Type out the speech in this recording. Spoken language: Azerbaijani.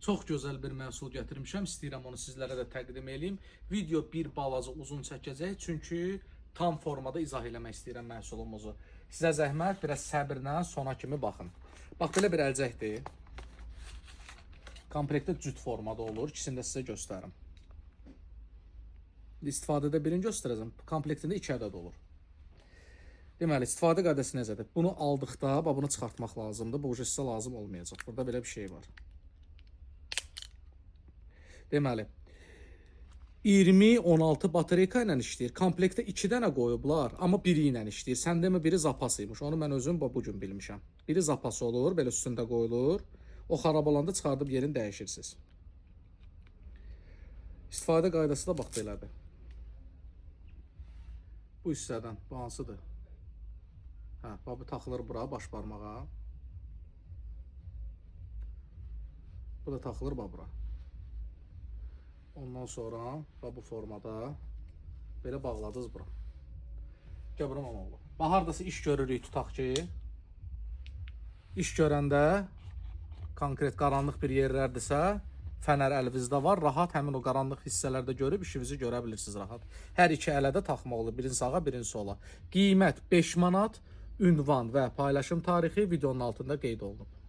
Çox gözəl bir məhsul gətirmişəm. İstəyirəm onu sizlərə də təqdim edeyim. Video bir balaca uzun çəkəcək, çünki tam formada izah eləmək istəyirəm məhsulumuzu. Sizə zəhmət, biraz səbirlə sona kimi baxın. Bax, belə bir əlcəkdir. Komplektdə cüt formada olur. İkisini də sizə göstərim. İstifadədə birini göstərəcəm. Komplektində 2 ədəd olur. Deməli, istifadə qaydası necədir? Bunu aldıqda, bunu çıxartmaq lazımdır. Bu sizə lazım olmayacaq. Burada belə bir şey var. Deməli, 20-16 batareyka ilə işləyir. Komplektdə 2 dənə qoyublar, amma biri ilə işləyir. Sən demə, biri zapasıymış. Onu mən özüm bugün bilmişəm. Biri zapası olur, belə üstündə qoyulur. O xarab olanda çıxardıb yerini dəyişirsiniz. İstifadə qaydası da bax belədir. Bu hissədən, bu hansıdır? Bu taxılır bura, baş barmağa. Bu da taxılır bura. Ondan sonra bu formada belə bağladınız bura. Gəbirəm oğlu. Hardasa iş görürük, tutaq ki, iş görəndə konkret qaranlıq bir yerlərdirsə, fənər əlinizdə var, rahat həmin o qaranlıq hissələrdə görüb işinizi görə bilirsiniz rahat. Hər iki ələ də taxmaq olur, birini sağa, birini sola. Qiymət 5 manat, ünvan və paylaşım tarixi videonun altında qeyd olunub.